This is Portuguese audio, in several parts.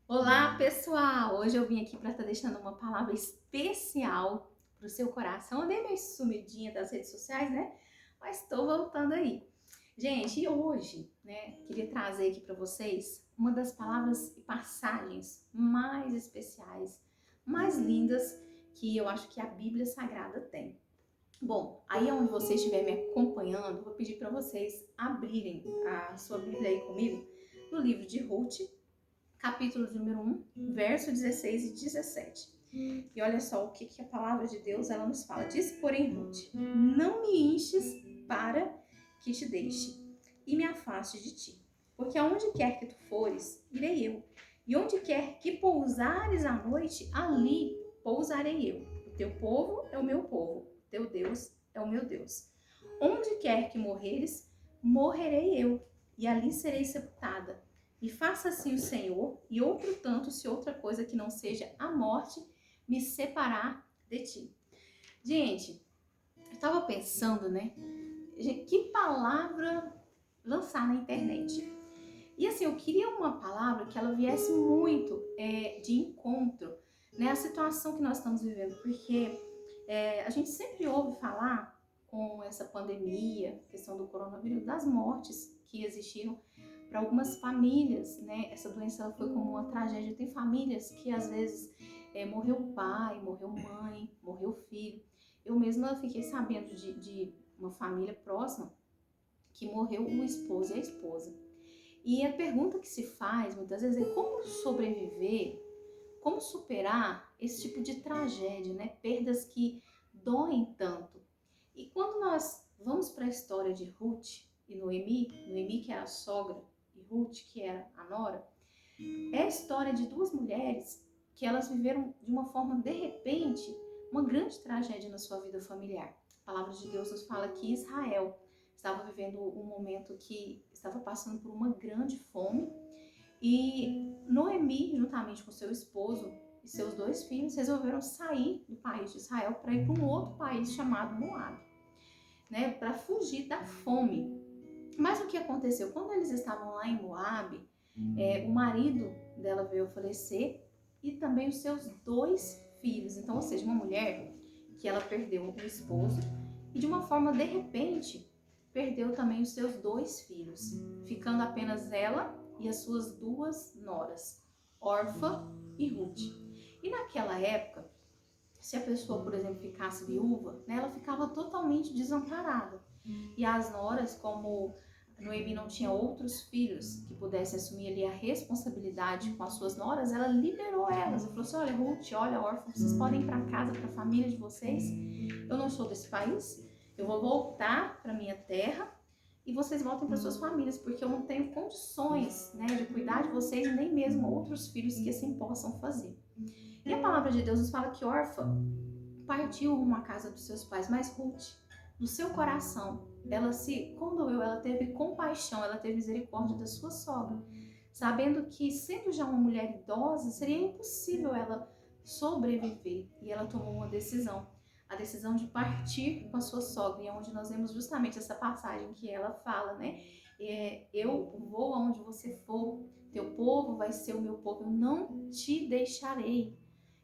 Olá, pessoal! Hoje eu vim aqui para estar deixando uma palavra especial para o seu coração. Eu dei meio sumidinha das redes sociais, né? Mas estou voltando aí. Gente, e hoje, né, queria trazer aqui para vocês uma das palavras e passagens mais especiais, mais lindas que eu acho que a Bíblia Sagrada tem. Bom, aí onde você estiver me acompanhando, vou pedir para vocês abrirem a sua Bíblia aí comigo no livro de Ruth, capítulo número 1, verso 16 e 17. E olha só o que a palavra de Deus ela nos fala. Diz, porém, Ruth, não me enches para que te deixe e me afaste de ti. Porque aonde quer que tu fores, irei eu. E onde quer que pousares à noite, ali pousarei eu. O teu povo é o meu povo, o teu Deus é o meu Deus. Onde quer que morreres, morrerei eu, e ali serei sepultada. E faça assim o Senhor, e outro tanto, se outra coisa que não seja a morte me separar de ti. Gente, eu estava pensando, né? Que palavra lançar na internet? E assim, eu queria uma palavra que ela viesse muito de encontro, né? A situação que nós estamos vivendo, porque a gente sempre ouve falar com essa pandemia, questão do coronavírus, das mortes que existiram para algumas famílias, né? Essa doença ela foi como uma tragédia. Tem famílias que às vezes morreu o pai, morreu mãe, morreu o filho. Eu mesma fiquei sabendo de uma família próxima que morreu o esposo e a esposa. E a pergunta que se faz muitas vezes é como sobreviver, como superar esse tipo de tragédia, né? Perdas que doem tanto. E quando nós vamos para a história de Ruth e Noemi que era a sogra e Ruth que era a nora, é a história de duas mulheres que elas viveram de uma forma de repente uma grande tragédia na sua vida familiar. A palavra de Deus nos fala que Israel estava vivendo um momento que estava passando por uma grande fome e Noemi, juntamente com seu esposo e seus dois filhos, resolveram sair do país de Israel para ir para um outro país chamado Moab, né, para fugir da fome. Mas o que aconteceu? Quando eles estavam lá em Moab, o marido dela veio a falecer e também os seus dois filhos. Então, ou seja, uma mulher que ela perdeu o esposo e de uma forma de repente perdeu também os seus dois filhos, ficando apenas ela e as suas duas noras, Orfa e Ruth. E naquela época, se a pessoa, por exemplo, ficasse viúva, né, ela ficava totalmente desamparada. E as noras, como Noemi não tinha outros filhos que pudessem assumir ali a responsabilidade com as suas noras, ela liberou elas e falou assim: olha, Ruth, olha, órfã, vocês podem ir para casa, para a família de vocês. Eu não sou desse país, eu vou voltar para minha terra e vocês voltem para suas famílias, porque eu não tenho condições, né, de cuidar de vocês, nem mesmo outros filhos que assim possam fazer. E a palavra de Deus nos fala que órfã partiu rumo à casa dos seus pais, mas Ruth, no seu coração, ela se condoeu, ela teve compaixão, ela teve misericórdia da sua sogra, sabendo que, sendo já uma mulher idosa, seria impossível ela sobreviver. E ela tomou uma decisão, a decisão de partir com a sua sogra, e é onde nós vemos justamente essa passagem que ela fala, né? Eu vou aonde você for, teu povo vai ser o meu povo, eu não te deixarei.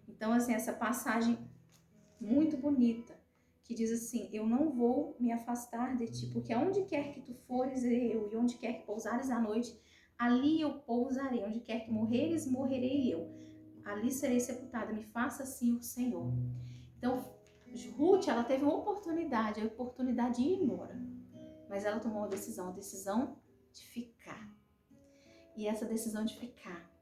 Então, assim, essa passagem muito bonita, que diz assim: eu não vou me afastar de ti, porque aonde quer que tu fores, eu, e onde quer que pousares à noite, ali eu pousarei, onde quer que morreres, morrerei eu, ali serei sepultada, me faça assim o Senhor. Então, Ruth, ela teve uma oportunidade, a oportunidade de ir embora, mas ela tomou uma decisão, a decisão de ficar. E essa decisão de ficar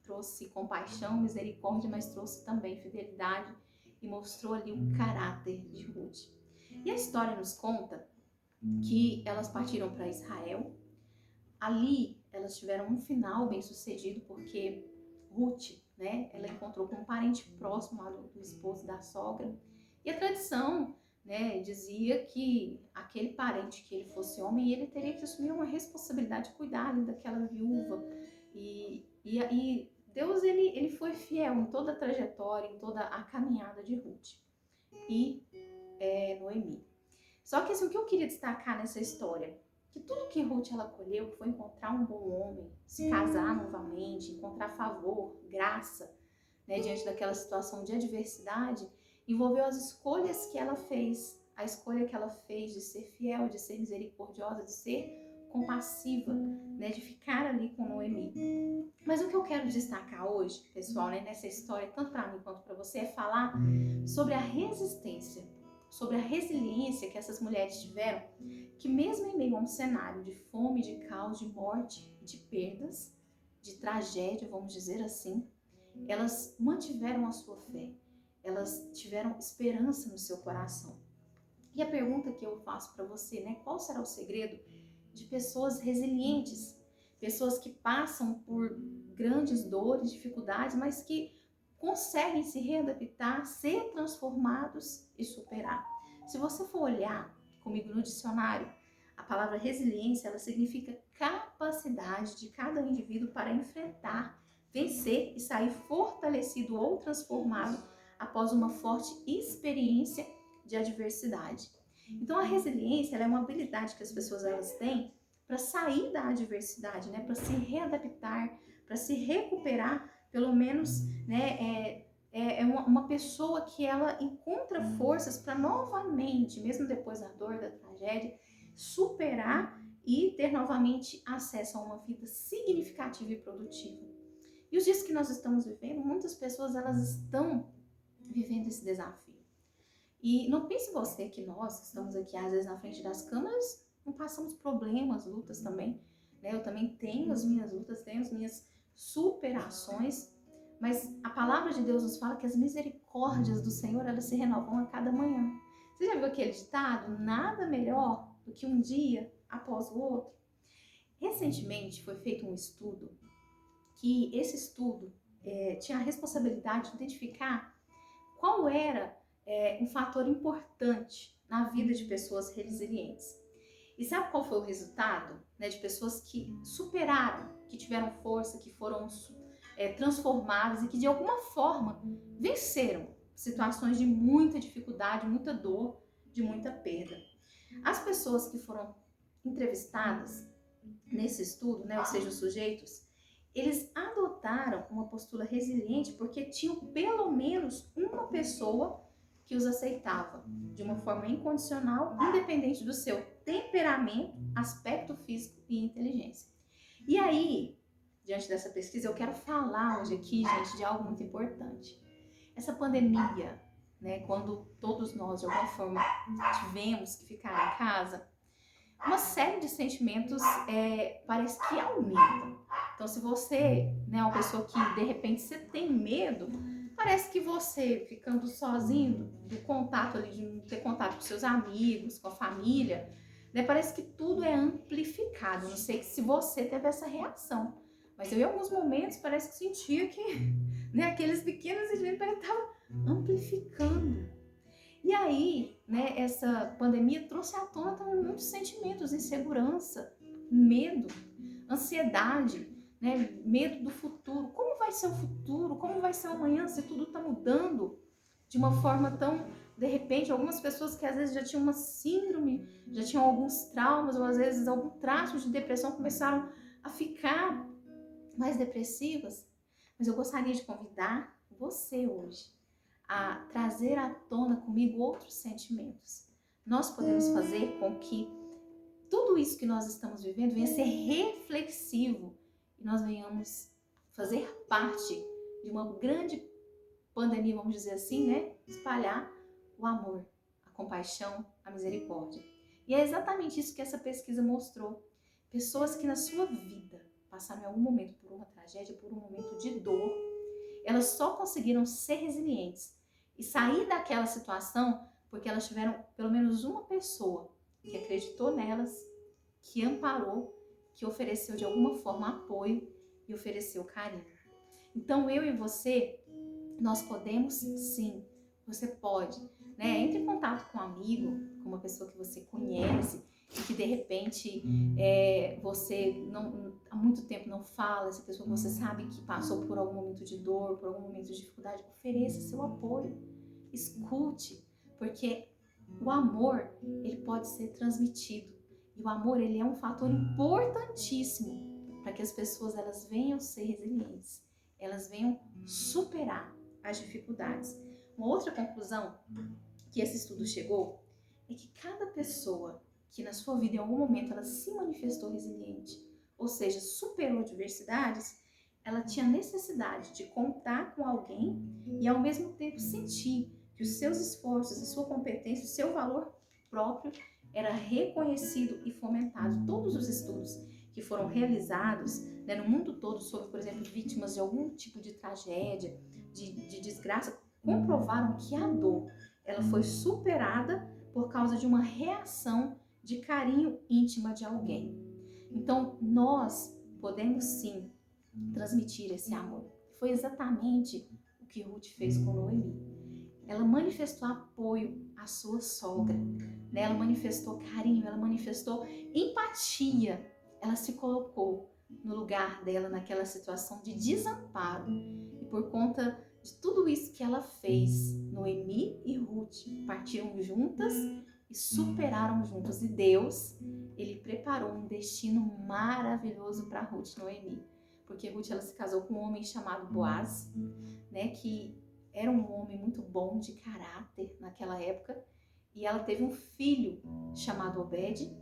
trouxe compaixão, misericórdia, mas trouxe também fidelidade e mostrou ali o caráter de Ruth. E a história nos conta que elas partiram para Israel. Ali elas tiveram um final bem sucedido, porque Ruth, né, ela encontrou com um parente próximo lá do esposo da sogra. E a tradição, né, dizia que aquele parente, que ele fosse homem, ele teria que assumir uma responsabilidade de cuidar ali daquela viúva. E Deus, ele foi fiel em toda a trajetória, em toda a caminhada de Ruth e Noemi. Só que assim, o que eu queria destacar nessa história, que tudo que Ruth ela colheu foi encontrar um bom homem, se casar novamente, encontrar favor, graça, né, diante daquela situação de adversidade, envolveu as escolhas que ela fez, a escolha que ela fez de ser fiel, de ser misericordiosa, de ser compassiva, né, de ficar ali com Noemi. Mas o que eu quero destacar hoje, pessoal, né, nessa história, tanto para mim quanto para você, é falar sobre a resistência, sobre a resiliência que essas mulheres tiveram, que mesmo em meio a um cenário de fome, de caos, de morte, de perdas, de tragédia, vamos dizer assim, elas mantiveram a sua fé, elas tiveram esperança no seu coração. E a pergunta que eu faço para você, né, qual será o segredo de pessoas resilientes, pessoas que passam por grandes dores, dificuldades, mas que conseguem se readaptar, ser transformados e superar? Se você for olhar comigo no dicionário, a palavra resiliência, ela significa capacidade de cada indivíduo para enfrentar, vencer e sair fortalecido ou transformado após uma forte experiência de adversidade. Então a resiliência, ela é uma habilidade que as pessoas elas têm para sair da adversidade, né, para se readaptar, para se recuperar, pelo menos, né, uma pessoa que ela encontra forças para novamente, mesmo depois da dor, da tragédia, superar e ter novamente acesso a uma vida significativa e produtiva. E os dias que nós estamos vivendo, muitas pessoas elas estão vivendo esse desafio. E não pense você que nós, que estamos aqui às vezes na frente das câmeras, não passamos problemas, lutas também, né? Eu também tenho as minhas lutas, tenho as minhas superações, mas a palavra de Deus nos fala que as misericórdias do Senhor, elas se renovam a cada manhã. Você já viu aquele ditado? Nada melhor do que um dia após o outro. Recentemente foi feito um estudo, que esse estudo tinha a responsabilidade de identificar qual era um fator importante na vida de pessoas resilientes. E sabe qual foi o resultado? Né, de pessoas que superaram, que tiveram força, que foram transformadas e que de alguma forma venceram situações de muita dificuldade, muita dor, de muita perda. As pessoas que foram entrevistadas nesse estudo, né, ou seja, os sujeitos, eles adotaram uma postura resiliente porque tinham pelo menos uma pessoa que os aceitava de uma forma incondicional, independente do seu temperamento, aspecto físico e inteligência. E aí, diante dessa pesquisa, eu quero falar hoje aqui, gente, de algo muito importante. Essa pandemia, né, quando todos nós, de alguma forma, tivemos que ficar em casa, uma série de sentimentos parece que aumentam. Então, se você, né, é uma pessoa que de repente você tem medo, parece que você ficando sozinho do contato ali, de não ter contato com seus amigos, com a família, né, parece que tudo é amplificado. Não sei se você teve essa reação, mas eu em alguns momentos parece que sentia que, né, aqueles pequenos eventos estavam amplificando. E aí, né, essa pandemia trouxe à tona também muitos sentimentos, insegurança, medo, ansiedade, né, medo do futuro. Como vai ser o futuro? Como vai ser o amanhã se tudo está mudando de uma forma tão, de repente, algumas pessoas que às vezes já tinham uma síndrome, já tinham alguns traumas ou às vezes algum traço de depressão começaram a ficar mais depressivas. Mas eu gostaria de convidar você hoje a trazer à tona comigo outros sentimentos. Nós podemos fazer com que tudo isso que nós estamos vivendo venha ser reflexivo e nós venhamos fazer parte de uma grande pandemia, vamos dizer assim, né? Espalhar o amor, a compaixão, a misericórdia. E é exatamente isso que essa pesquisa mostrou. Pessoas que na sua vida passaram em algum momento por uma tragédia, por um momento de dor, elas só conseguiram ser resilientes e sair daquela situação porque elas tiveram pelo menos uma pessoa que acreditou nelas, que amparou, que ofereceu de alguma forma apoio e ofereceu carinho. Então eu e você, nós podemos sim, você pode, né? Entre em contato com um amigo, com uma pessoa que você conhece e que de repente você não, há muito tempo não fala, essa pessoa que você sabe que passou por algum momento de dor, por algum momento de dificuldade, ofereça seu apoio, escute, porque o amor, ele pode ser transmitido E o amor, ele é um fator importantíssimo para que as pessoas elas venham ser resilientes, elas venham superar as dificuldades. Uma outra conclusão que esse estudo chegou é que cada pessoa que na sua vida em algum momento ela se manifestou resiliente, ou seja, superou adversidades, ela tinha necessidade de contar com alguém e ao mesmo tempo sentir que os seus esforços, a sua competência, o seu valor próprio era reconhecido e fomentado. Todos os estudos que foram realizados, né, no mundo todo sobre, por exemplo, vítimas de algum tipo de tragédia, de desgraça, comprovaram que a dor ela foi superada por causa de uma reação de carinho íntima de alguém. Então, nós podemos sim transmitir esse amor. Foi exatamente o que Ruth fez com Noemi. Ela manifestou apoio à sua sogra, né? Ela manifestou carinho, ela manifestou empatia. Ela se colocou no lugar dela naquela situação de desamparo. E por conta de tudo isso que ela fez, Noemi e Ruth partiram juntas e superaram juntos. E Deus, ele preparou um destino maravilhoso para Ruth e Noemi. Porque Ruth ela se casou com um homem chamado Boaz, né, que era um homem muito bom de caráter naquela época, e ela teve um filho chamado Obed.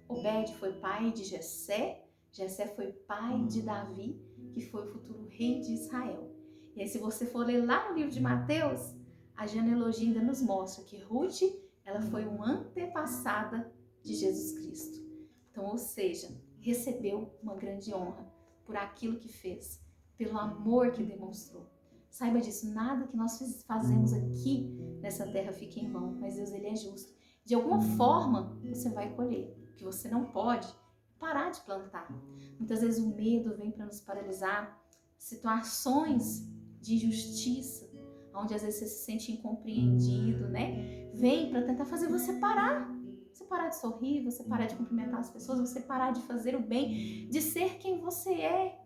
Obed foi pai de Jessé, Jessé foi pai de Davi, que foi o futuro rei de Israel. E aí, se você for ler lá no livro de Mateus, a genealogia ainda nos mostra que Ruth, ela foi uma antepassada de Jesus Cristo. Então, ou seja, recebeu uma grande honra por aquilo que fez, pelo amor que demonstrou. Saiba disso, nada que nós fazemos aqui nessa terra fica em vão, mas Deus ele é justo. De alguma forma, você vai colher. O que você não pode parar de plantar. Muitas vezes o medo vem para nos paralisar, situações de injustiça, onde às vezes você se sente incompreendido, né? Vem para tentar fazer você parar. Você parar de sorrir, você parar de cumprimentar as pessoas, você parar de fazer o bem, de ser quem você é.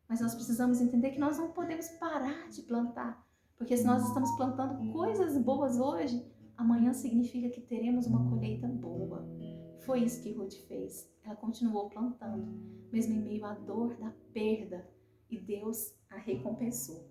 Mas nós precisamos entender que nós não podemos parar de plantar, porque se nós estamos plantando coisas boas hoje, amanhã significa que teremos uma colheita boa. Foi isso que Ruth fez. Ela continuou plantando, mesmo em meio à dor da perda, e Deus a recompensou.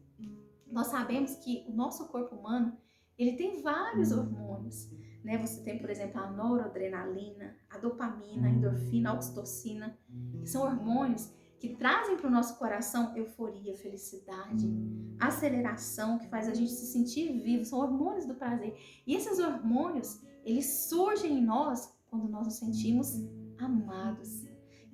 Nós sabemos que o nosso corpo humano, ele tem vários hormônios, né? Você tem, por exemplo, a noradrenalina, a dopamina, a endorfina, a oxitocina, que são hormônios que trazem para o nosso coração euforia, felicidade, aceleração, que faz a gente se sentir vivo, são hormônios do prazer. E esses hormônios, eles surgem em nós quando nós nos sentimos amados.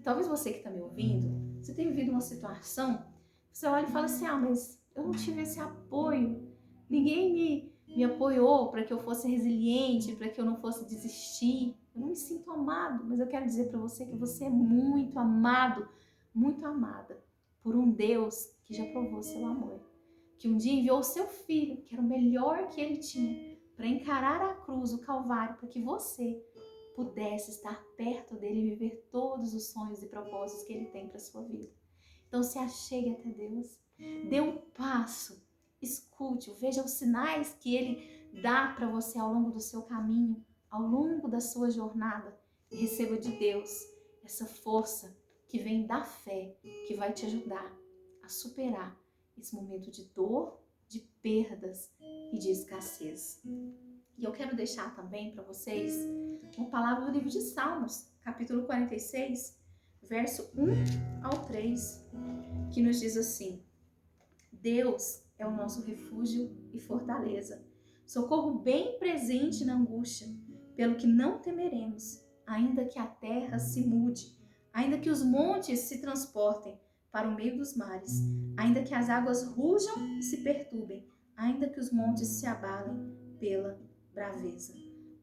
Talvez você que está me ouvindo, você tenha vivido uma situação, você olha e fala assim, mas eu não tive esse apoio, ninguém me apoiou para que eu fosse resiliente, para que eu não fosse desistir, eu não me sinto amado, mas eu quero dizer para você que você é muito amado, muito amada por um Deus que já provou seu amor, que um dia enviou o seu filho, que era o melhor que ele tinha, para encarar a cruz, o Calvário, para que você pudesse estar perto dele e viver todos os sonhos e propósitos que ele tem para sua vida. Então se achegue até Deus, dê um passo, escute-o, veja os sinais que ele dá para você ao longo do seu caminho, ao longo da sua jornada, e receba de Deus essa força que vem da fé, que vai te ajudar a superar esse momento de dor, de perdas e de escassez. E eu quero deixar também para vocês uma palavra do livro de Salmos, capítulo 46, verso 1 ao 3, que nos diz assim: Deus é o nosso refúgio e fortaleza, socorro bem presente na angústia, pelo que não temeremos, ainda que a terra se mude, ainda que os montes se transportem para o meio dos mares, ainda que as águas rujam e se perturbem, ainda que os montes se abalem pela braveza.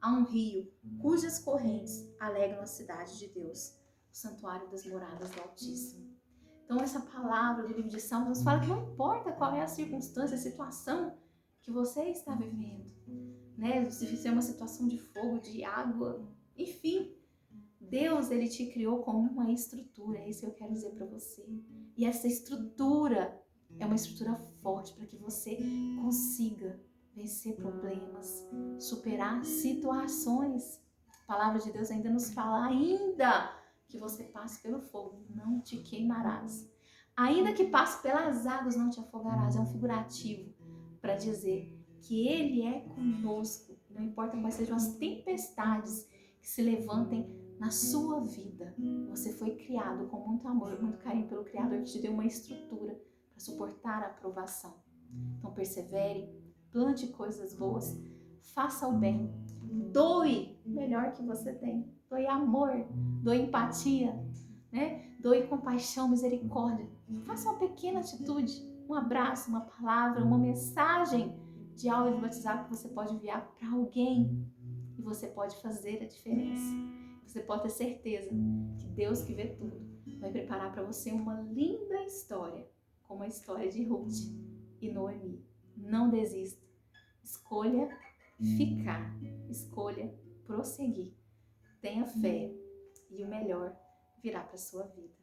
Há um rio cujas correntes alegram a cidade de Deus, o santuário das moradas do Altíssimo. Então essa palavra do livro de Salmos nos fala que não importa qual é a circunstância, a situação que você está vivendo, né? Se é uma situação de fogo, de água, enfim, Deus, ele te criou como uma estrutura, é isso que eu quero dizer para você. E essa estrutura é uma estrutura forte para que você consiga vencer problemas, superar situações. A palavra de Deus ainda nos fala, ainda que você passe pelo fogo, não te queimarás. Ainda que passe pelas águas, não te afogarás. É um figurativo para dizer que Ele é conosco. Não importa quais sejam as tempestades que se levantem na sua vida. Você foi criado com muito amor, muito carinho pelo Criador que te deu uma estrutura para suportar a provação. Então persevere, plante coisas boas, faça o bem, doe o melhor que você tem. Doe amor, doe empatia, né? Doe compaixão, misericórdia. Faça uma pequena atitude, um abraço, uma palavra, uma mensagem de áudio de WhatsApp que você pode enviar para alguém e você pode fazer a diferença. Você pode ter certeza que Deus que vê tudo vai preparar para você uma linda história, como a história de Ruth e Noemi. Não desista. Escolha ficar. Escolha prosseguir. Tenha fé e o melhor virá para sua vida.